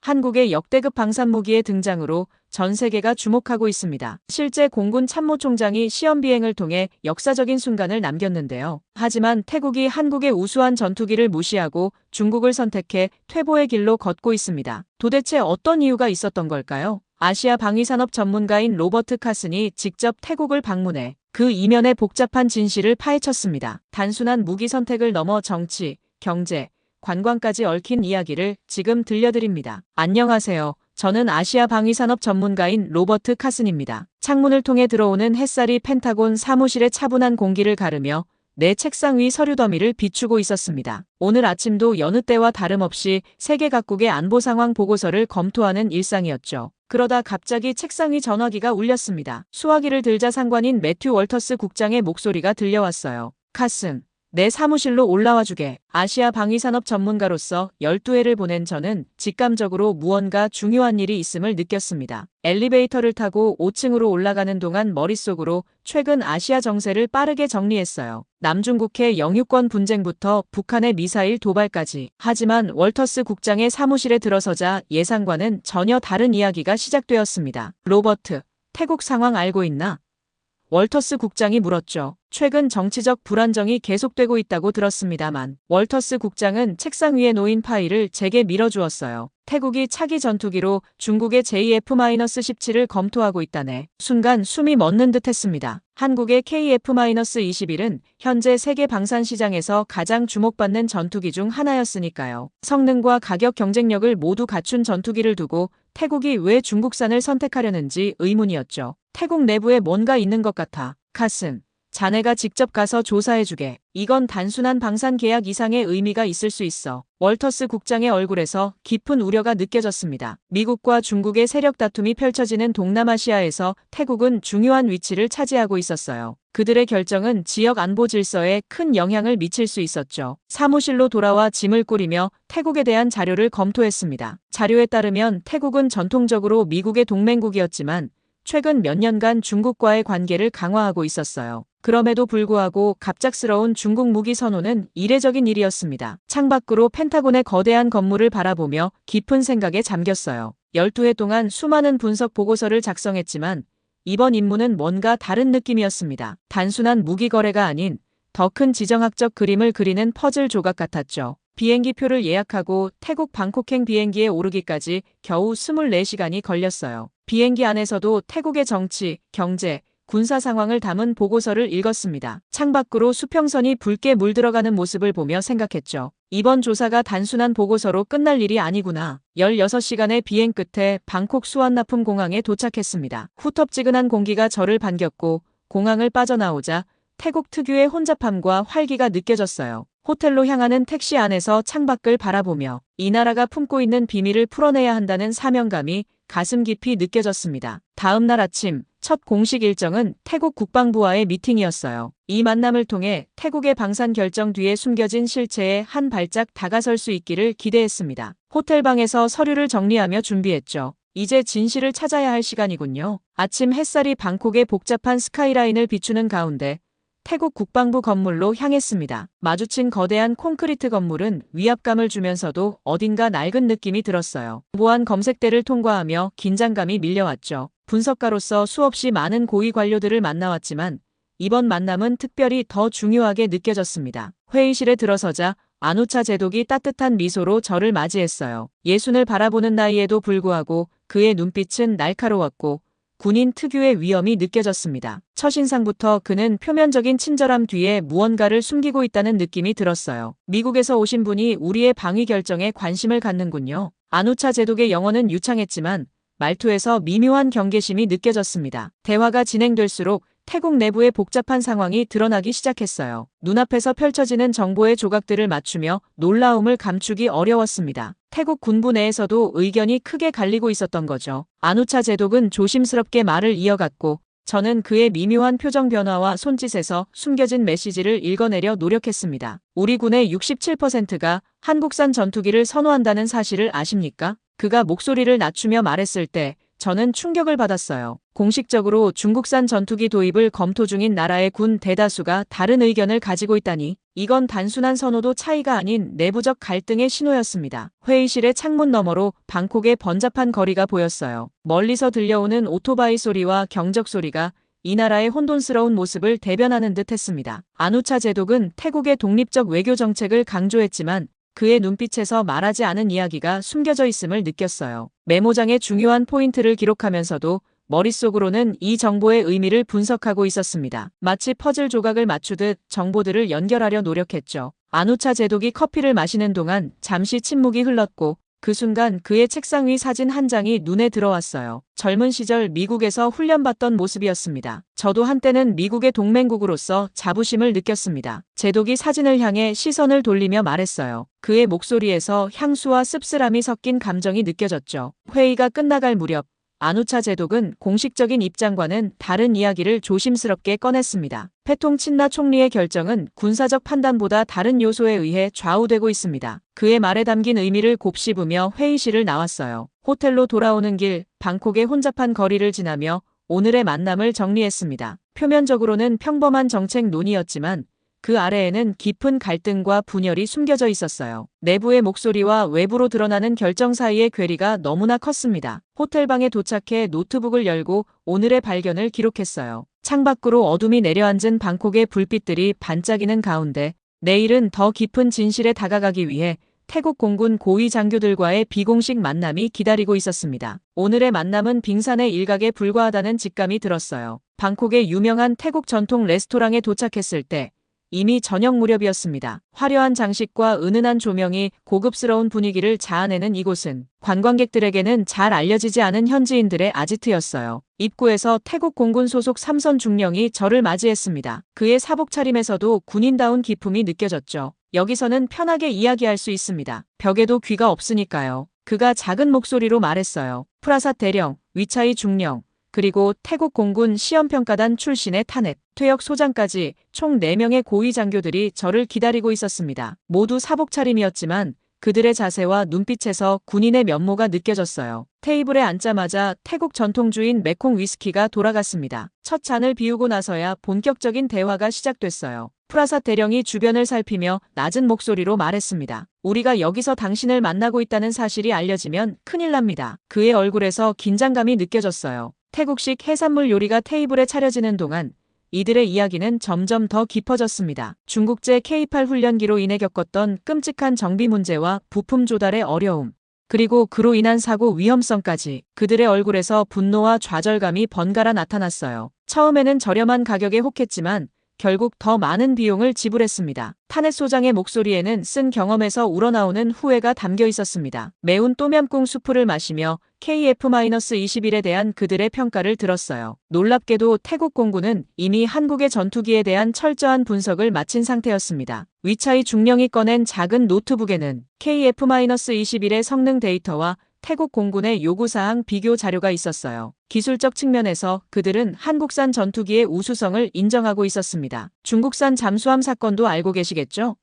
한국의 역대급 방산무기의 등장으로 전 세계가 주목하고 있습니다. 실제 공군 참모총장이 시험 비행을 통해 역사적인 순간을 남겼는데요. 하지만 태국이 한국의 우수한 전투기를 무시하고 중국을 선택해 퇴보의 길로 걷고 있습니다. 도대체 어떤 이유가 있었던 걸까요? 아시아 방위산업 전문가인 로버트 카슨이 직접 태국을 방문해 그 이면의 복잡한 진실을 파헤쳤습니다. 단순한 무기 선택을 넘어 정치, 경제, 관광까지 얽힌 이야기를 지금 들려드립니다. 안녕하세요. 저는 아시아 방위산업 전문가인 로버트 카슨입니다. 창문을 통해 들어오는 햇살이 펜타곤 사무실의 차분한 공기를 가르며 내 책상 위 서류 더미를 비추고 있었습니다. 오늘 아침도 여느 때와 다름없이 세계 각국의 안보 상황 보고서를 검토하는 일상이었죠. 그러다 갑자기 책상 위 전화기가 울렸습니다. 수화기를 들자 상관인 매튜 월터스 국장의 목소리가 들려왔어요. 카슨, 내 사무실로 올라와 주게. 아시아 방위산업 전문가로서 12회를 보낸 저는 직감적으로 무언가 중요한 일이 있음을 느꼈습니다. 엘리베이터를 타고 5층으로 올라가는 동안 머릿속으로 최근 아시아 정세를 빠르게 정리했어요. 남중국해 영유권 분쟁부터 북한의 미사일 도발까지. 하지만 월터스 국장의 사무실에 들어서자 예상과는 전혀 다른 이야기가 시작되었습니다. 로버트, 태국 상황 알고 있나? 월터스 국장이 물었죠. 최근 정치적 불안정이 계속되고 있다고 들었습니다만 월터스 국장은 책상 위에 놓인 파일을 제게 밀어주었어요. 태국이 차기 전투기로 중국의 JF-17을 검토하고 있다네. 순간 숨이 멎는 듯 했습니다. 한국의 KF-21은 현재 세계 방산 시장에서 가장 주목받는 전투기 중 하나였으니까요. 성능과 가격 경쟁력을 모두 갖춘 전투기를 두고 태국이 왜 중국산을 선택하려는지 의문이었죠. 태국 내부에 뭔가 있는 것 같아. 카슨, 자네가 직접 가서 조사해주게. 이건 단순한 방산 계약 이상의 의미가 있을 수 있어. 월터스 국장의 얼굴에서 깊은 우려가 느껴졌습니다. 미국과 중국의 세력 다툼이 펼쳐지는 동남아시아에서 태국은 중요한 위치를 차지하고 있었어요. 그들의 결정은 지역 안보 질서에 큰 영향을 미칠 수 있었죠. 사무실로 돌아와 짐을 꾸리며 태국에 대한 자료를 검토했습니다. 자료에 따르면 태국은 전통적으로 미국의 동맹국이었지만 최근 몇 년간 중국과의 관계를 강화하고 있었어요. 그럼에도 불구하고 갑작스러운 중국 무기 선호는 이례적인 일이었습니다. 창밖으로 펜타곤의 거대한 건물을 바라보며 깊은 생각에 잠겼어요. 12회 동안 수많은 분석 보고서를 작성했지만 이번 임무는 뭔가 다른 느낌이었습니다. 단순한 무기 거래가 아닌 더 큰 지정학적 그림을 그리는 퍼즐 조각 같았죠. 비행기 표를 예약하고 태국 방콕행 비행기에 오르기까지 겨우 24시간이 걸렸어요. 비행기 안에서도 태국의 정치, 경제, 군사 상황을 담은 보고서를 읽었습니다. 창밖으로 수평선이 붉게 물들어가는 모습을 보며 생각했죠. 이번 조사가 단순한 보고서로 끝날 일이 아니구나. 16시간의 비행 끝에 방콕 수완나품 공항에 도착했습니다. 후텁지근한 공기가 저를 반겼고 공항을 빠져나오자 태국 특유의 혼잡함과 활기가 느껴졌어요. 호텔로 향하는 택시 안에서 창밖을 바라보며 이 나라가 품고 있는 비밀을 풀어내야 한다는 사명감이 가슴 깊이 느껴졌습니다. 다음 날 아침 첫 공식 일정은 태국 국방부와의 미팅이었어요. 이 만남을 통해 태국의 방산 결정 뒤에 숨겨진 실체에 한 발짝 다가설 수 있기를 기대했습니다. 호텔방에서 서류를 정리하며 준비했죠. 이제 진실을 찾아야 할 시간이군요. 아침 햇살이 방콕의 복잡한 스카이라인을 비추는 가운데 태국 국방부 건물로 향했습니다. 마주친 거대한 콘크리트 건물은 위압감을 주면서도 어딘가 낡은 느낌이 들었어요. 보안 검색대를 통과하며 긴장감이 밀려왔죠. 분석가로서 수없이 많은 고위 관료들을 만나왔지만 이번 만남은 특별히 더 중요하게 느껴졌습니다. 회의실에 들어서자 아누차 제독이 따뜻한 미소로 저를 맞이했어요. 예순을 바라보는 나이에도 불구하고 그의 눈빛은 날카로웠고 군인 특유의 위엄이 느껴졌습니다. 첫인상부터 그는 표면적인 친절함 뒤에 무언가를 숨기고 있다는 느낌이 들었어요. 미국에서 오신 분이 우리의 방위 결정에 관심을 갖는군요. 아누차 제독의 영어는 유창했지만 말투에서 미묘한 경계심이 느껴졌습니다. 대화가 진행될수록 태국 내부의 복잡한 상황이 드러나기 시작했어요. 눈앞에서 펼쳐지는 정보의 조각들을 맞추며 놀라움을 감추기 어려웠습니다. 태국 군부 내에서도 의견이 크게 갈리고 있었던 거죠. 아누차 제독은 조심스럽게 말을 이어갔고 저는 그의 미묘한 표정 변화와 손짓에서 숨겨진 메시지를 읽어내려 노력했습니다. 우리 군의 67%가 한국산 전투기를 선호한다는 사실을 아십니까? 그가 목소리를 낮추며 말했을 때 저는 충격을 받았어요. 공식적으로 중국산 전투기 도입을 검토 중인 나라의 군 대다수가 다른 의견을 가지고 있다니 이건 단순한 선호도 차이가 아닌 내부적 갈등의 신호였습니다. 회의실의 창문 너머로 방콕의 번잡한 거리가 보였어요. 멀리서 들려오는 오토바이 소리와 경적 소리가 이 나라의 혼돈스러운 모습을 대변하는 듯 했습니다. 안우차 제독은 태국의 독립적 외교 정책을 강조했지만 그의 눈빛에서 말하지 않은 이야기가 숨겨져 있음을 느꼈어요. 메모장에 중요한 포인트를 기록하면서도 머릿속으로는 이 정보의 의미를 분석하고 있었습니다. 마치 퍼즐 조각을 맞추듯 정보들을 연결하려 노력했죠. 안우차 제독이 커피를 마시는 동안 잠시 침묵이 흘렀고 그 순간 그의 책상 위 사진 한 장이 눈에 들어왔어요. 젊은 시절 미국에서 훈련받던 모습이었습니다. 저도 한때는 미국의 동맹국으로서 자부심을 느꼈습니다. 제독이 사진을 향해 시선을 돌리며 말했어요. 그의 목소리에서 향수와 씁쓸함이 섞인 감정이 느껴졌죠. 회의가 끝나갈 무렵 안우차 제독은 공식적인 입장과는 다른 이야기를 조심스럽게 꺼냈습니다. 패통 친나 총리의 결정은 군사적 판단보다 다른 요소에 의해 좌우되고 있습니다. 그의 말에 담긴 의미를 곱씹으며 회의실을 나왔어요. 호텔로 돌아오는 길 방콕의 혼잡한 거리를 지나며 오늘의 만남을 정리했습니다. 표면적으로는 평범한 정책 논의였지만 그 아래에는 깊은 갈등과 분열이 숨겨져 있었어요. 내부의 목소리와 외부로 드러나는 결정 사이의 괴리가 너무나 컸습니다. 호텔방에 도착해 노트북을 열고 오늘의 발견을 기록했어요. 창밖으로 어둠이 내려앉은 방콕의 불빛들이 반짝이는 가운데 내일은 더 깊은 진실에 다가가기 위해 태국 공군 고위 장교들과의 비공식 만남이 기다리고 있었습니다. 오늘의 만남은 빙산의 일각에 불과하다는 직감이 들었어요. 방콕의 유명한 태국 전통 레스토랑에 도착했을 때 이미 저녁 무렵이었습니다. 화려한 장식과 은은한 조명이 고급스러운 분위기를 자아내는 이곳은 관광객들에게는 잘 알려지지 않은 현지인들의 아지트였어요. 입구에서 태국 공군 소속 삼선 중령이 저를 맞이했습니다. 그의 사복 차림에서도 군인다운 기품이 느껴졌죠. 여기서는 편하게 이야기할 수 있습니다. 벽에도 귀가 없으니까요. 그가 작은 목소리로 말했어요. 프라삿 대령, 위차이 중령, 그리고 태국 공군 시험평가단 출신의 탄핵, 퇴역 소장까지 총 4명의 고위 장교들이 저를 기다리고 있었습니다. 모두 사복 차림이었지만 그들의 자세와 눈빛에서 군인의 면모가 느껴졌어요. 테이블에 앉자마자 태국 전통주인 메콩 위스키가 돌아갔습니다. 첫 잔을 비우고 나서야 본격적인 대화가 시작됐어요. 프라삿 대령이 주변을 살피며 낮은 목소리로 말했습니다. 우리가 여기서 당신을 만나고 있다는 사실이 알려지면 큰일 납니다. 그의 얼굴에서 긴장감이 느껴졌어요. 태국식 해산물 요리가 테이블에 차려지는 동안 이들의 이야기는 점점 더 깊어졌습니다. 중국제 K8 훈련기로 인해 겪었던 끔찍한 정비 문제와 부품 조달의 어려움, 그리고 그로 인한 사고 위험성까지 그들의 얼굴에서 분노와 좌절감이 번갈아 나타났어요. 처음에는 저렴한 가격에 혹했지만 결국 더 많은 비용을 지불했습니다. 타넷 소장의 목소리에는 쓴 경험에서 우러나오는 후회가 담겨 있었습니다. 매운 또똠꿍 수프를 마시며 KF-21에 대한 그들의 평가를 들었어요. 놀랍게도 태국 공군은 이미 한국의 전투기에 대한 철저한 분석을 마친 상태였습니다. 위차이 중령이 꺼낸 작은 노트북에는 KF-21의 성능 데이터와 태국 공군의 요구사항 비교 자료가 있었어요. 기술적 측면에서 그들은 한국산 전투기의 우수성을 인정하고 있었습니다. 중국산 잠수함 사건도 알고 계시겠죠?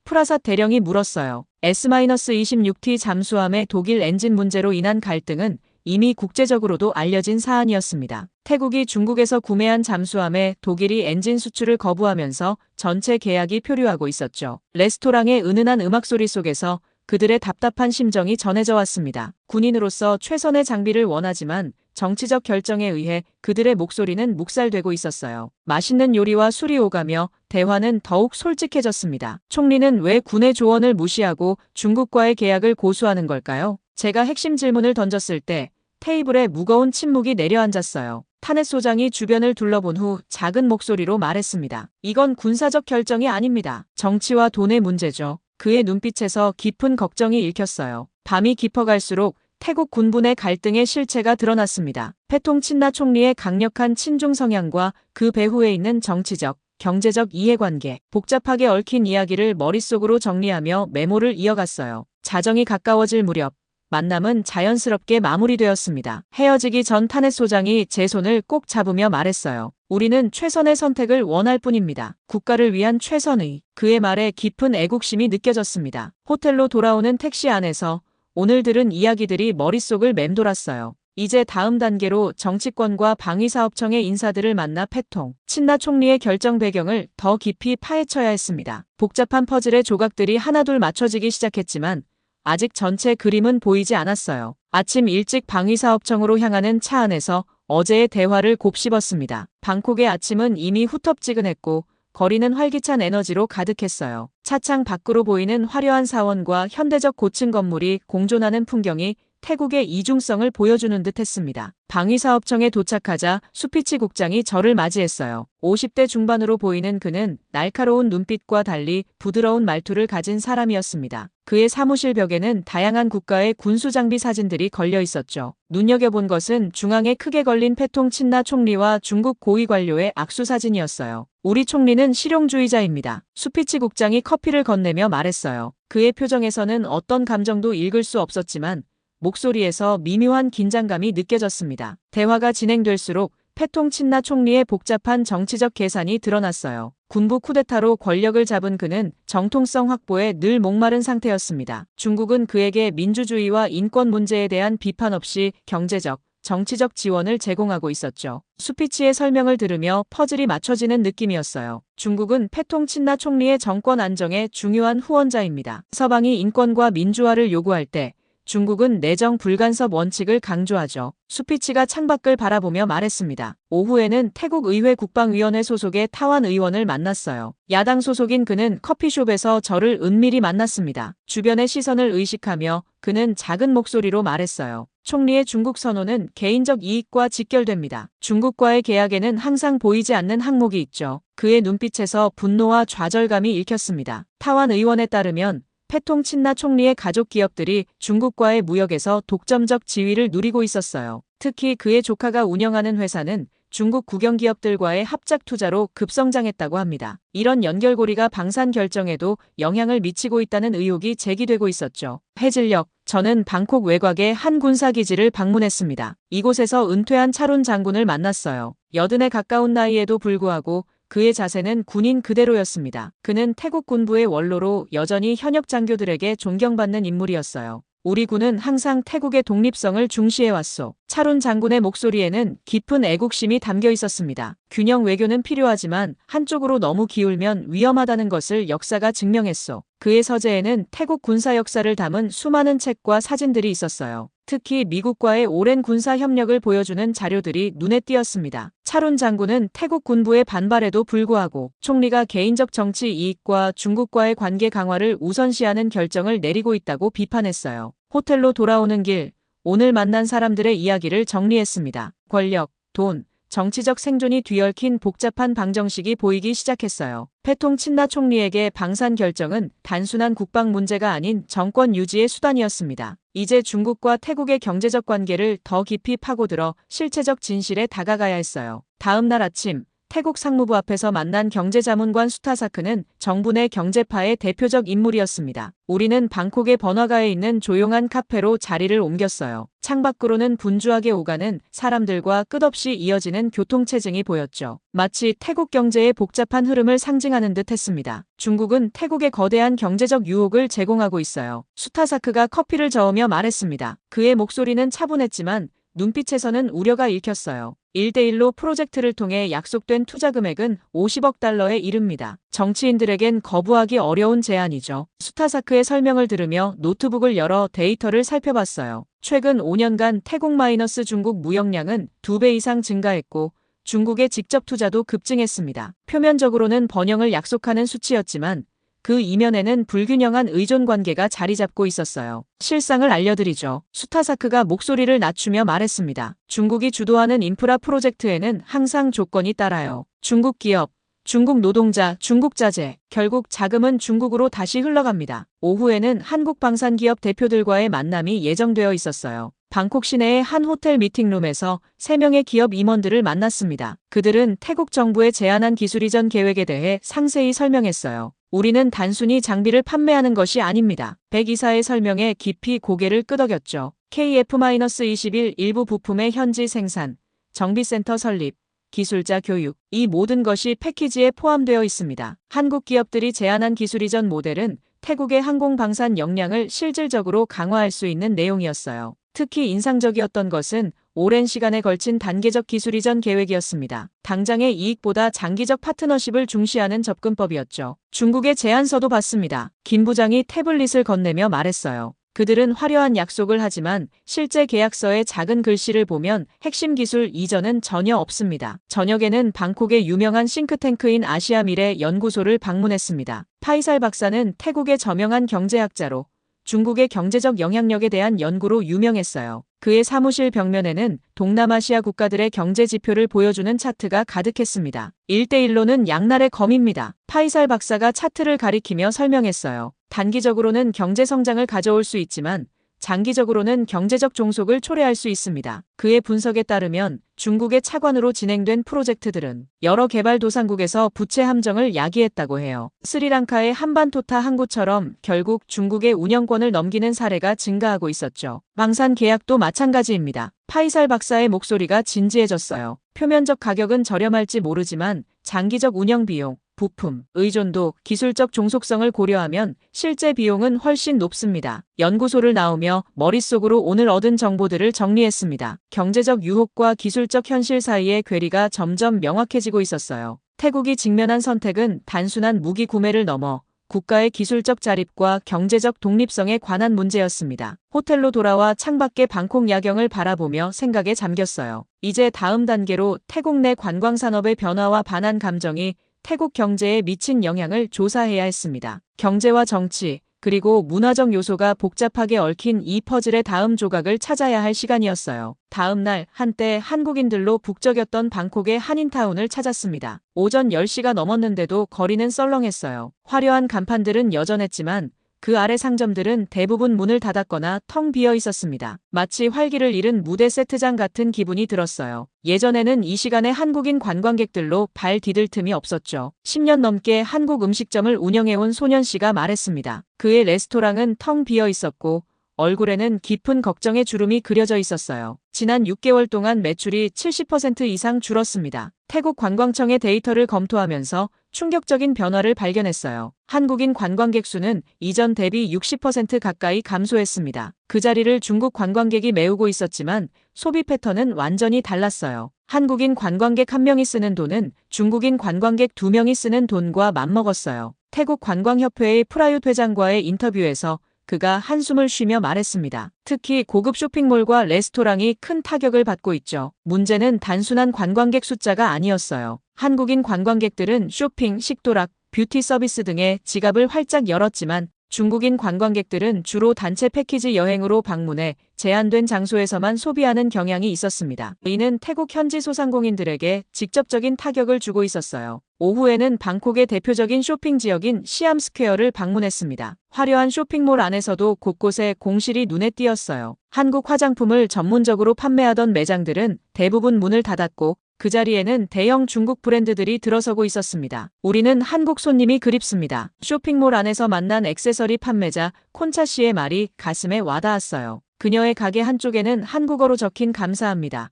프라삿 대령이 물었어요. S-26T 잠수함의 독일 엔진 문제로 인한 갈등은 이미 국제적으로도 알려진 사안이었습니다. 태국이 중국에서 구매한 잠수함에 독일이 엔진 수출을 거부하면서 전체 계약이 표류하고 있었죠. 레스토랑의 은은한 음악 소리 속에서 그들의 답답한 심정이 전해져 왔습니다. 군인으로서 최선의 장비를 원하지만 정치적 결정에 의해 그들의 목소리는 묵살되고 있었어요. 맛있는 요리와 술이 오가며 대화는 더욱 솔직해졌습니다. 총리는 왜 군의 조언을 무시하고 중국과의 계약을 고수하는 걸까요? 제가 핵심 질문을 던졌을 때 테이블에 무거운 침묵이 내려앉았어요. 타넷 소장이 주변을 둘러본 후 작은 목소리로 말했습니다. 이건 군사적 결정이 아닙니다. 정치와 돈의 문제죠. 그의 눈빛에서 깊은 걱정이 읽혔어요. 밤이 깊어갈수록 태국 군부의 갈등의 실체가 드러났습니다. 패통 친나 총리의 강력한 친중 성향과 그 배후에 있는 정치적, 경제적 이해관계, 복잡하게 얽힌 이야기를 머릿속으로 정리하며 메모를 이어갔어요. 자정이 가까워질 무렵 만남은 자연스럽게 마무리되었습니다. 헤어지기 전 타넷 소장이 제 손을 꼭 잡으며 말했어요. 우리는 최선의 선택을 원할 뿐입니다. 국가를 위한 최선의. 그의 말에 깊은 애국심이 느껴졌습니다. 호텔로 돌아오는 택시 안에서 오늘 들은 이야기들이 머릿속을 맴돌았어요. 이제 다음 단계로 정치권과 방위사업청의 인사들을 만나 패통, 친나 총리의 결정 배경을 더 깊이 파헤쳐야 했습니다. 복잡한 퍼즐의 조각들이 하나둘 맞춰지기 시작했지만 아직 전체 그림은 보이지 않았어요. 아침 일찍 방위사업청으로 향하는 차 안에서 어제의 대화를 곱씹었습니다. 방콕의 아침은 이미 후텁지근했고 거리는 활기찬 에너지로 가득했어요. 차창 밖으로 보이는 화려한 사원과 현대적 고층 건물이 공존하는 풍경이 태국의 이중성을 보여주는 듯 했습니다. 방위사업청에 도착하자 수피치 국장이 저를 맞이했어요. 50대 중반으로 보이는 그는 날카로운 눈빛과 달리 부드러운 말투를 가진 사람이었습니다. 그의 사무실 벽에는 다양한 국가의 군수장비 사진들이 걸려 있었죠. 눈여겨본 것은 중앙에 크게 걸린 패통 친나 총리와 중국 고위 관료의 악수 사진이었어요. 우리 총리는 실용주의자입니다. 수피치 국장이 커피를 건네며 말했어요. 그의 표정에서는 어떤 감정도 읽을 수 없었지만 목소리에서 미묘한 긴장감이 느껴졌습니다. 대화가 진행될수록 패통 친나 총리의 복잡한 정치적 계산이 드러났어요. 군부 쿠데타로 권력을 잡은 그는 정통성 확보에 늘 목마른 상태였습니다. 중국은 그에게 민주주의와 인권 문제에 대한 비판 없이 경제적, 정치적 지원을 제공하고 있었죠. 수피치의 설명을 들으며 퍼즐이 맞춰지는 느낌이었어요. 중국은 패통 친나 총리의 정권 안정의 중요한 후원자입니다. 서방이 인권과 민주화를 요구할 때 중국은 내정 불간섭 원칙을 강조하죠. 수피치가 창밖을 바라보며 말했습니다. 오후에는 태국 의회 국방위원회 소속의 타완 의원을 만났어요. 야당 소속인 그는 커피숍에서 저를 은밀히 만났습니다. 주변의 시선을 의식하며 그는 작은 목소리로 말했어요. 총리의 중국 선호는 개인적 이익과 직결됩니다. 중국과의 계약에는 항상 보이지 않는 항목이 있죠. 그의 눈빛에서 분노와 좌절감이 읽혔습니다. 타완 의원에 따르면 패통 친나 총리의 가족 기업들이 중국과의 무역에서 독점적 지위를 누리고 있었어요. 특히 그의 조카가 운영하는 회사는 중국 국영기업들과의 합작 투자로 급성장했다고 합니다. 이런 연결고리가 방산 결정에도 영향을 미치고 있다는 의혹이 제기되고 있었죠. 해질녘, 저는 방콕 외곽의 한 군사기지를 방문했습니다. 이곳에서 은퇴한 차룬 장군을 만났어요. 80에 가까운 나이에도 불구하고 그의 자세는 군인 그대로였습니다. 그는 태국 군부의 원로로 여전히 현역 장교들에게 존경받는 인물이었어요. 우리 군은 항상 태국의 독립성을 중시해왔소. 차룬 장군의 목소리에는 깊은 애국심이 담겨 있었습니다. 균형 외교는 필요하지만 한쪽으로 너무 기울면 위험하다는 것을 역사가 증명했소. 그의 서재에는 태국 군사 역사를 담은 수많은 책과 사진들이 있었어요. 특히 미국과의 오랜 군사 협력을 보여주는 자료들이 눈에 띄었습니다. 차룬 장군은 태국 군부의 반발에도 불구하고 총리가 개인적 정치 이익과 중국과의 관계 강화를 우선시하는 결정을 내리고 있다고 비판했어요. 호텔로 돌아오는 길, 오늘 만난 사람들의 이야기를 정리했습니다. 권력, 돈, 정치적 생존이 뒤얽힌 복잡한 방정식이 보이기 시작했어요. 패통 친나 총리에게 방산 결정은 단순한 국방 문제가 아닌 정권 유지의 수단이었습니다. 이제 중국과 태국의 경제적 관계를 더 깊이 파고들어 실체적 진실에 다가가야 했어요. 다음 날 아침, 태국 상무부 앞에서 만난 경제자문관 수타사크는 정부 내 경제파의 대표적 인물이었습니다. 우리는 방콕의 번화가에 있는 조용한 카페로 자리를 옮겼어요. 창밖으로는 분주하게 오가는 사람들과 끝없이 이어지는 교통체증이 보였죠. 마치 태국 경제의 복잡한 흐름을 상징하는 듯 했습니다. 중국은 태국의 거대한 경제적 유혹을 제공하고 있어요. 수타사크가 커피를 저으며 말했습니다. 그의 목소리는 차분했지만 눈빛에서는 우려가 읽혔어요. 1대1로 프로젝트를 통해 약속된 투자 금액은 50억 달러에 이릅니다. 정치인들에겐 거부하기 어려운 제안이죠. 수타사크의 설명을 들으며 노트북을 열어 데이터를 살펴봤어요. 최근 5년간 태국 마이너스 중국 무역량은 2배 이상 증가했고 중국의 직접 투자도 급증했습니다. 표면적으로는 번영을 약속하는 수치였지만 그 이면에는 불균형한 의존 관계가 자리 잡고 있었어요. 실상을 알려드리죠. 수타사크가 목소리를 낮추며 말했습니다. 중국이 주도하는 인프라 프로젝트에는 항상 조건이 따라요. 중국 기업, 중국 노동자, 중국 자재, 결국 자금은 중국으로 다시 흘러갑니다. 오후에는 한국 방산기업 대표들과의 만남이 예정되어 있었어요. 방콕 시내의 한 호텔 미팅룸에서 3명의 기업 임원들을 만났습니다. 그들은 태국 정부에 제안한 기술 이전 계획에 대해 상세히 설명했어요. 우리는 단순히 장비를 판매하는 것이 아닙니다. 백 이사의 설명에 깊이 고개를 끄덕였죠. KF-21 일부 부품의 현지 생산, 정비센터 설립, 기술자 교육, 이 모든 것이 패키지에 포함되어 있습니다. 한국 기업들이 제안한 기술 이전 모델은 태국의 항공 방산 역량을 실질적으로 강화할 수 있는 내용이었어요. 특히 인상적이었던 것은 오랜 시간에 걸친 단계적 기술 이전 계획이었습니다. 당장의 이익보다 장기적 파트너십을 중시하는 접근법이었죠. 중국의 제안서도 받습니다. 김 부장이 태블릿을 건네며 말했어요. 그들은 화려한 약속을 하지만 실제 계약서의 작은 글씨를 보면 핵심 기술 이전은 전혀 없습니다. 저녁에는 방콕의 유명한 싱크탱크인 아시아미래 연구소를 방문했습니다. 파이살 박사는 태국의 저명한 경제학자로 중국의 경제적 영향력에 대한 연구로 유명했어요. 그의 사무실 벽면에는 동남아시아 국가들의 경제 지표를 보여주는 차트가 가득했습니다. 1대1로는 양날의 검입니다. 파이살 박사가 차트를 가리키며 설명했어요. 단기적으로는 경제 성장을 가져올 수 있지만 장기적으로는 경제적 종속을 초래할 수 있습니다. 그의 분석에 따르면 중국의 차관으로 진행된 프로젝트들은 여러 개발도상국에서 부채 함정을 야기했다고 해요. 스리랑카의 한반토타 항구처럼 결국 중국의 운영권을 넘기는 사례가 증가하고 있었죠. 방산 계약도 마찬가지입니다. 파이살 박사의 목소리가 진지해졌어요. 표면적 가격은 저렴할지 모르지만 장기적 운영 비용, 부품, 의존도, 기술적 종속성을 고려하면 실제 비용은 훨씬 높습니다. 연구소를 나오며 머릿속으로 오늘 얻은 정보들을 정리했습니다. 경제적 유혹과 기술적 현실 사이의 괴리가 점점 명확해지고 있었어요. 태국이 직면한 선택은 단순한 무기 구매를 넘어 국가의 기술적 자립과 경제적 독립성에 관한 문제였습니다. 호텔로 돌아와 창밖의 방콕 야경을 바라보며 생각에 잠겼어요. 이제 다음 단계로 태국 내 관광산업의 변화와 반한 감정이 태국 경제에 미친 영향을 조사해야 했습니다. 경제와 정치, 그리고 문화적 요소가 복잡하게 얽힌 이 퍼즐의 다음 조각을 찾아야 할 시간이었어요. 다음 날 한때 한국인들로 북적였던 방콕의 한인타운을 찾았습니다. 오전 10시가 넘었는데도 거리는 썰렁했어요. 화려한 간판들은 여전했지만 그 아래 상점들은 대부분 문을 닫았거나 텅 비어 있었습니다. 마치 활기를 잃은 무대 세트장 같은 기분이 들었어요. 예전에는 이 시간에 한국인 관광객들로 발 디딜 틈이 없었죠. 10년 넘게 한국 음식점을 운영해온 소년 씨가 말했습니다. 그의 레스토랑은 텅 비어 있었고 얼굴에는 깊은 걱정의 주름이 그려져 있었어요. 지난 6개월 동안 매출이 70% 이상 줄었습니다. 태국 관광청의 데이터를 검토하면서 충격적인 변화를 발견했어요. 한국인 관광객 수는 이전 대비 60% 가까이 감소했습니다. 그 자리를 중국 관광객이 메우고 있었지만 소비 패턴은 완전히 달랐어요. 한국인 관광객 1명이 쓰는 돈은 중국인 관광객 2명이 쓰는 돈과 맞먹었어요. 태국 관광협회의 프라윷 회장과의 인터뷰에서 그가 한숨을 쉬며 말했습니다. 특히 고급 쇼핑몰과 레스토랑이 큰 타격을 받고 있죠. 문제는 단순한 관광객 숫자가 아니었어요. 한국인 관광객들은 쇼핑, 식도락, 뷰티 서비스 등의 지갑을 활짝 열었지만 중국인 관광객들은 주로 단체 패키지 여행으로 방문해 제한된 장소에서만 소비하는 경향이 있었습니다. 이는 태국 현지 소상공인들에게 직접적인 타격을 주고 있었어요. 오후에는 방콕의 대표적인 쇼핑 지역인 시암 스퀘어를 방문했습니다. 화려한 쇼핑몰 안에서도 곳곳에 공실이 눈에 띄었어요. 한국 화장품을 전문적으로 판매하던 매장들은 대부분 문을 닫았고 그 자리에는 대형 중국 브랜드들이 들어서고 있었습니다. 우리는 한국 손님이 그립습니다. 쇼핑몰 안에서 만난 액세서리 판매자 콘차 씨의 말이 가슴에 와닿았어요. 그녀의 가게 한쪽에는 한국어로 적힌 감사합니다.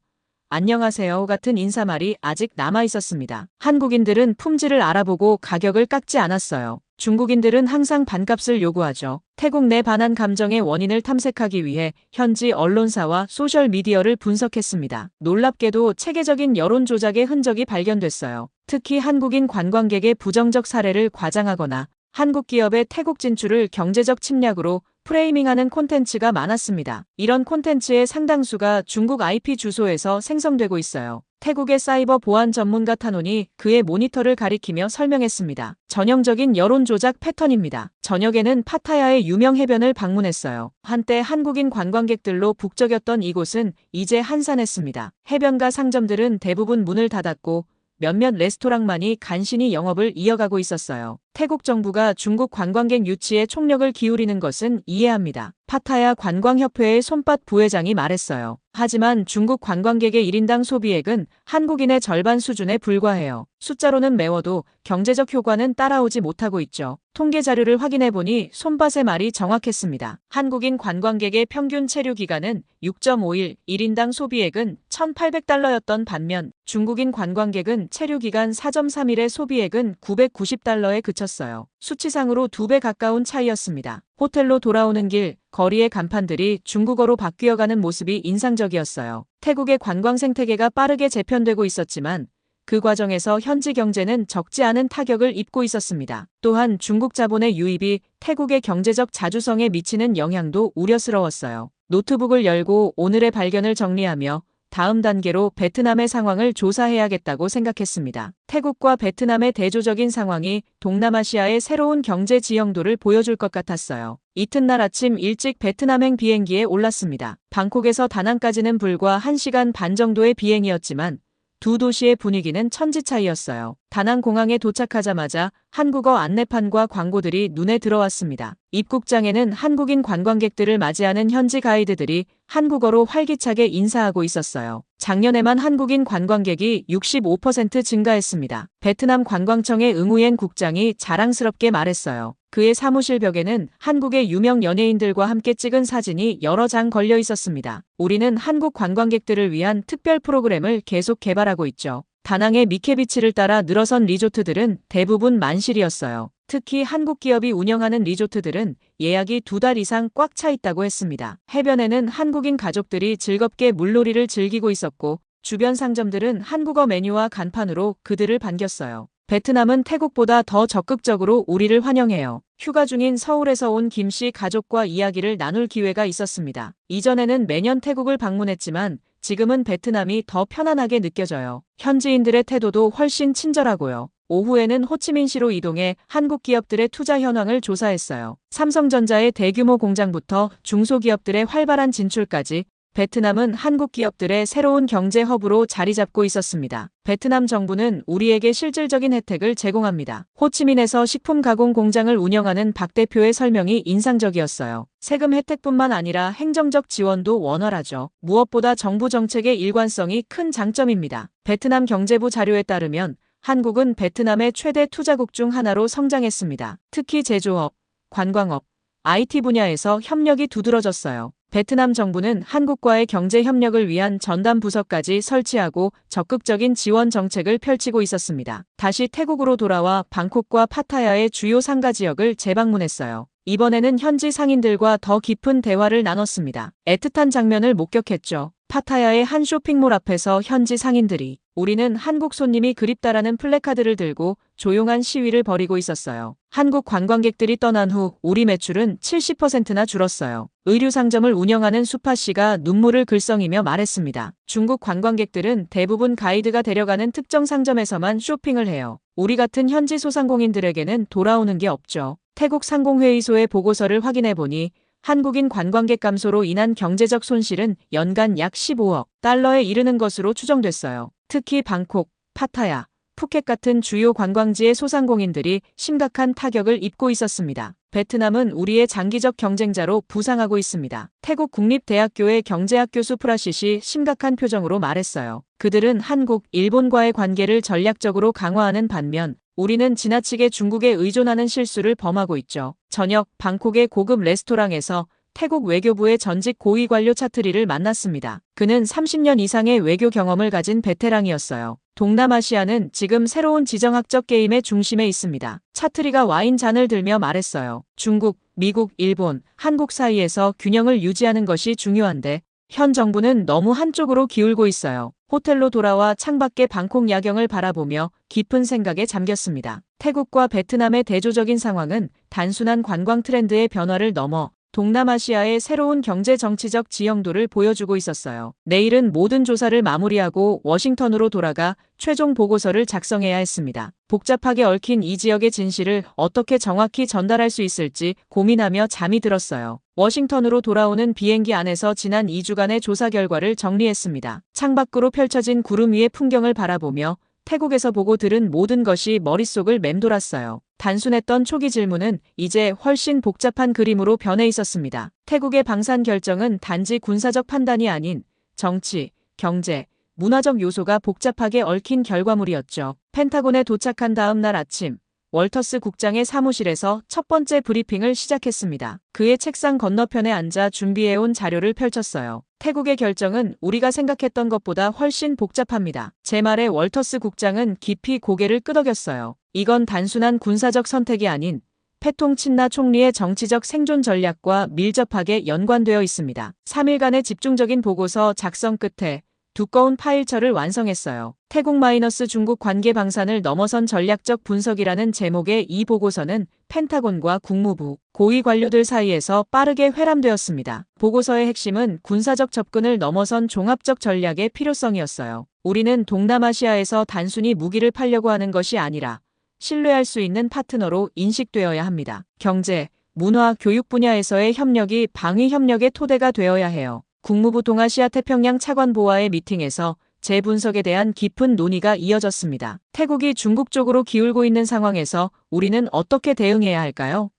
안녕하세요 같은 인사말이 아직 남아 있었습니다. 한국인들은 품질을 알아보고 가격을 깎지 않았어요. 중국인들은 항상 반값을 요구하죠. 태국 내 반한 감정의 원인을 탐색하기 위해 현지 언론사와 소셜미디어를 분석했습니다. 놀랍게도 체계적인 여론 조작의 흔적이 발견됐어요. 특히 한국인 관광객의 부정적 사례를 과장하거나 한국 기업의 태국 진출을 경제적 침략으로 프레이밍하는 콘텐츠가 많았습니다. 이런 콘텐츠의 상당수가 중국 IP 주소에서 생성되고 있어요. 태국의 사이버 보안 전문가 타논이 그의 모니터를 가리키며 설명했습니다. 전형적인 여론 조작 패턴입니다. 저녁에는 파타야의 유명 해변을 방문했어요. 한때 한국인 관광객들로 북적였던 이곳은 이제 한산했습니다. 해변가 상점들은 대부분 문을 닫았고 몇몇 레스토랑만이 간신히 영업을 이어가고 있었어요. 태국 정부가 중국 관광객 유치에 총력을 기울이는 것은 이해합니다. 파타야 관광협회의 손밭 부회장이 말했어요. 하지만 중국 관광객의 1인당 소비액은 한국인의 절반 수준에 불과해요. 숫자로는 매워도 경제적 효과는 따라오지 못하고 있죠. 통계 자료를 확인해보니 손밭의 말이 정확했습니다. 한국인 관광객의 평균 체류 기간은 6.5일, 1인당 소비액은 1,800달러였던 반면 중국인 관광객은 체류 기간 4.3일의 소비액은 990달러에 그쳤습니다. 마쳤어요. 수치상으로 2배 가까운 차이였습니다. 호텔로 돌아오는 길, 거리의 간판들이 중국어로 바뀌어가는 모습이 인상적이었어요. 태국의 관광 생태계가 빠르게 재편되고 있었지만 그 과정에서 현지 경제는 적지 않은 타격을 입고 있었습니다. 또한 중국 자본의 유입이 태국의 경제적 자주성에 미치는 영향도 우려스러웠어요. 노트북을 열고 오늘의 발견을 정리하며 다음 단계로 베트남의 상황을 조사해야겠다고 생각했습니다. 태국과 베트남의 대조적인 상황이 동남아시아의 새로운 경제 지형도를 보여줄 것 같았어요. 이튿날 아침 일찍 베트남행 비행기에 올랐습니다. 방콕에서 다낭까지는 불과 1시간 반 정도의 비행이었지만 두 도시의 분위기는 천지차이였어요. 다낭 공항에 도착하자마자 한국어 안내판과 광고들이 눈에 들어왔습니다. 입국장에는 한국인 관광객들을 맞이하는 현지 가이드들이 한국어로 활기차게 인사하고 있었어요. 작년에만 한국인 관광객이 65% 증가했습니다. 베트남 관광청의 응우옌 국장이 자랑스럽게 말했어요. 그의 사무실 벽에는 한국의 유명 연예인들과 함께 찍은 사진이 여러 장 걸려 있었습니다. 우리는 한국 관광객들을 위한 특별 프로그램을 계속 개발하고 있죠. 다낭의 미케비치를 따라 늘어선 리조트들은 대부분 만실이었어요. 특히 한국 기업이 운영하는 리조트들은 예약이 2달 이상 꽉 차 있다고 했습니다. 해변에는 한국인 가족들이 즐겁게 물놀이를 즐기고 있었고 주변 상점들은 한국어 메뉴와 간판으로 그들을 반겼어요. 베트남은 태국보다 더 적극적으로 우리를 환영해요. 휴가 중인 서울에서 온 김 씨 가족과 이야기를 나눌 기회가 있었습니다. 이전에는 매년 태국을 방문했지만 지금은 베트남이 더 편안하게 느껴져요. 현지인들의 태도도 훨씬 친절하고요. 오후에는 호치민시로 이동해 한국 기업들의 투자 현황을 조사했어요. 삼성전자의 대규모 공장부터 중소기업들의 활발한 진출까지 베트남은 한국 기업들의 새로운 경제 허브로 자리 잡고 있었습니다. 베트남 정부는 우리에게 실질적인 혜택을 제공합니다. 호치민에서 식품 가공 공장을 운영하는 박 대표의 설명이 인상적이었어요. 세금 혜택뿐만 아니라 행정적 지원도 원활하죠. 무엇보다 정부 정책의 일관성이 큰 장점입니다. 베트남 경제부 자료에 따르면 한국은 베트남의 최대 투자국 중 하나로 성장했습니다. 특히 제조업, 관광업, IT 분야에서 협력이 두드러졌어요. 베트남 정부는 한국과의 경제 협력을 위한 전담 부서까지 설치하고 적극적인 지원 정책을 펼치고 있었습니다. 다시 태국으로 돌아와 방콕과 파타야의 주요 상가 지역을 재방문했어요. 이번에는 현지 상인들과 더 깊은 대화를 나눴습니다. 애틋한 장면을 목격했죠. 파타야의 한 쇼핑몰 앞에서 현지 상인들이 우리는 한국 손님이 그립다라는 플래카드를 들고 조용한 시위를 벌이고 있었어요. 한국 관광객들이 떠난 후 우리 매출은 70%나 줄었어요. 의류 상점을 운영하는 수파 씨가 눈물을 글썽이며 말했습니다. 중국 관광객들은 대부분 가이드가 데려가는 특정 상점에서만 쇼핑을 해요. 우리 같은 현지 소상공인들에게는 돌아오는 게 없죠. 태국 상공회의소의 보고서를 확인해 보니 한국인 관광객 감소로 인한 경제적 손실은 연간 약 15억 달러에 이르는 것으로 추정됐어요. 특히 방콕, 파타야, 푸켓 같은 주요 관광지의 소상공인들이 심각한 타격을 입고 있었습니다. 베트남은 우리의 장기적 경쟁자로 부상하고 있습니다. 태국 국립대학교의 경제학 교수 프라시시 심각한 표정으로 말했어요. 그들은 한국, 일본과의 관계를 전략적으로 강화하는 반면 우리는 지나치게 중국에 의존하는 실수를 범하고 있죠. 저녁 방콕의 고급 레스토랑에서 태국 외교부의 전직 고위 관료 차트리를 만났습니다. 그는 30년 이상의 외교 경험을 가진 베테랑이었어요. 동남아시아는 지금 새로운 지정학적 게임의 중심에 있습니다. 차트리가 와인 잔을 들며 말했어요. 중국, 미국, 일본, 한국 사이에서 균형을 유지하는 것이 중요한데 현 정부는 너무 한쪽으로 기울고 있어요. 호텔로 돌아와 창밖의 방콕 야경을 바라보며 깊은 생각에 잠겼습니다. 태국과 베트남의 대조적인 상황은 단순한 관광 트렌드의 변화를 넘어 동남아시아의 새로운 경제 정치적 지형도를 보여주고 있었어요. 내일은 모든 조사를 마무리하고 워싱턴으로 돌아가 최종 보고서를 작성해야 했습니다. 복잡하게 얽힌 이 지역의 진실을 어떻게 정확히 전달할 수 있을지 고민하며 잠이 들었어요. 워싱턴으로 돌아오는 비행기 안에서 지난 2주간의 조사 결과를 정리했습니다. 창밖으로 펼쳐진 구름 위의 풍경을 바라보며 태국에서 보고 들은 모든 것이 머릿속을 맴돌았어요. 단순했던 초기 질문은 이제 훨씬 복잡한 그림으로 변해 있었습니다. 태국의 방산 결정은 단지 군사적 판단이 아닌 정치, 경제, 문화적 요소가 복잡하게 얽힌 결과물이었죠. 펜타곤에 도착한 다음 날 아침, 월터스 국장의 사무실에서 첫 번째 브리핑을 시작했습니다. 그의 책상 건너편에 앉아 준비해온 자료를 펼쳤어요. 태국의 결정은 우리가 생각했던 것보다 훨씬 복잡합니다. 제 말에 월터스 국장은 깊이 고개를 끄덕였어요. 이건 단순한 군사적 선택이 아닌 패통 친나 총리의 정치적 생존 전략과 밀접하게 연관되어 있습니다. 3일간의 집중적인 보고서 작성 끝에 두꺼운 파일처를 완성했어요. 태국-중국 관계 방산을 넘어선 전략적 분석이라는 제목의 이 보고서는 펜타곤과 국무부, 고위 관료들 사이에서 빠르게 회람되었습니다. 보고서의 핵심은 군사적 접근을 넘어선 종합적 전략의 필요성이었어요. 우리는 동남아시아에서 단순히 무기를 팔려고 하는 것이 아니라 신뢰할 수 있는 파트너로 인식되어야 합니다. 경제, 문화, 교육 분야에서의 협력이 방위 협력의 토대가 되어야 해요. 국무부 동아시아 태평양 차관보와의 미팅에서 재분석에 대한 깊은 논의가 이어졌습니다. 태국이 중국 쪽으로 기울고 있는 상황에서 우리는 어떻게 대응해야 할까요?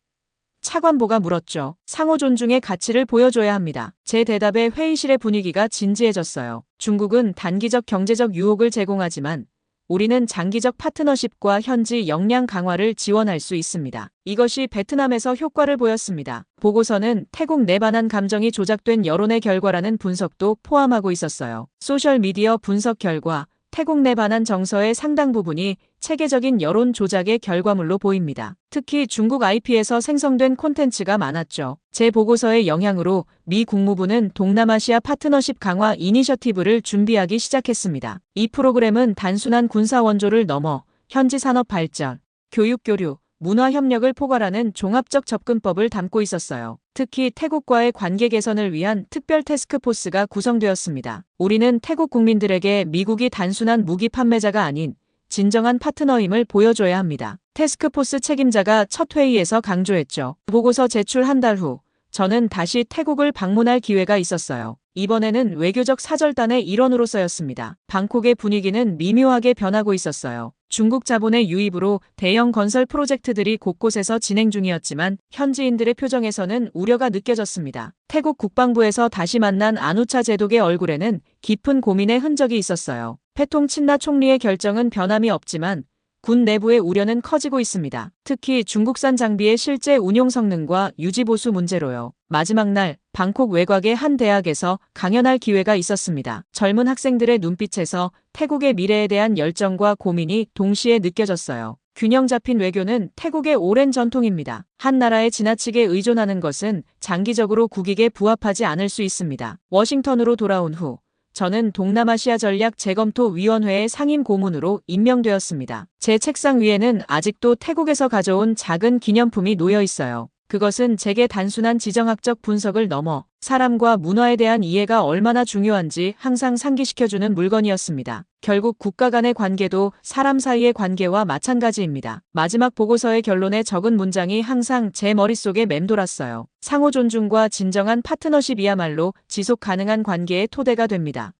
차관보가 물었죠. 상호 존중의 가치를 보여줘야 합니다. 제 대답에 회의실의 분위기가 진지해졌어요. 중국은 단기적 경제적 유혹을 제공하지만 우리는 장기적 파트너십과 현지 역량 강화를 지원할 수 있습니다. 이것이 베트남에서 효과를 보였습니다. 보고서는 태국 내 반한 감정이 조작된 여론의 결과라는 분석도 포함하고 있었어요. 소셜미디어 분석 결과 태국 내 반한 정서의 상당 부분이 체계적인 여론 조작의 결과물로 보입니다. 특히 중국 IP에서 생성된 콘텐츠가 많았죠. 제 보고서의 영향으로 미 국무부는 동남아시아 파트너십 강화 이니셔티브를 준비하기 시작했습니다. 이 프로그램은 단순한 군사 원조를 넘어 현지 산업 발전, 교육 교류, 문화 협력을 포괄하는 종합적 접근법을 담고 있었어요. 특히 태국과의 관계 개선을 위한 특별 태스크포스가 구성되었습니다. 우리는 태국 국민들에게 미국이 단순한 무기 판매자가 아닌 진정한 파트너임을 보여줘야 합니다. 태스크포스 책임자가 첫 회의에서 강조했죠. 보고서 제출 한 달 후 저는 다시 태국을 방문할 기회가 있었어요. 이번에는 외교적 사절단의 일원으로서였습니다. 방콕의 분위기는 미묘하게 변하고 있었어요. 중국 자본의 유입으로 대형 건설 프로젝트들이 곳곳에서 진행 중이었지만 현지인들의 표정에서는 우려가 느껴졌습니다. 태국 국방부에서 다시 만난 안우차 제독의 얼굴에는 깊은 고민의 흔적이 있었어요. 패통 친나 총리의 결정은 변함이 없지만 군 내부의 우려는 커지고 있습니다. 특히 중국산 장비의 실제 운용 성능과 유지 보수 문제로요. 마지막 날 방콕 외곽의 한 대학에서 강연할 기회가 있었습니다. 젊은 학생들의 눈빛에서 태국의 미래에 대한 열정과 고민이 동시에 느껴졌어요. 균형 잡힌 외교는 태국의 오랜 전통입니다. 한 나라에 지나치게 의존하는 것은 장기적으로 국익에 부합하지 않을 수 있습니다. 워싱턴으로 돌아온 후 저는 동남아시아 전략 재검토 위원회의 상임 고문으로 임명되었습니다. 제 책상 위에는 아직도 태국에서 가져온 작은 기념품이 놓여 있어요. 그것은 제게 단순한 지정학적 분석을 넘어 사람과 문화에 대한 이해가 얼마나 중요한지 항상 상기시켜주는 물건이었습니다. 결국 국가 간의 관계도 사람 사이의 관계와 마찬가지입니다. 마지막 보고서의 결론에 적은 문장이 항상 제 머릿속에 맴돌았어요. 상호 존중과 진정한 파트너십이야말로 지속 가능한 관계의 토대가 됩니다.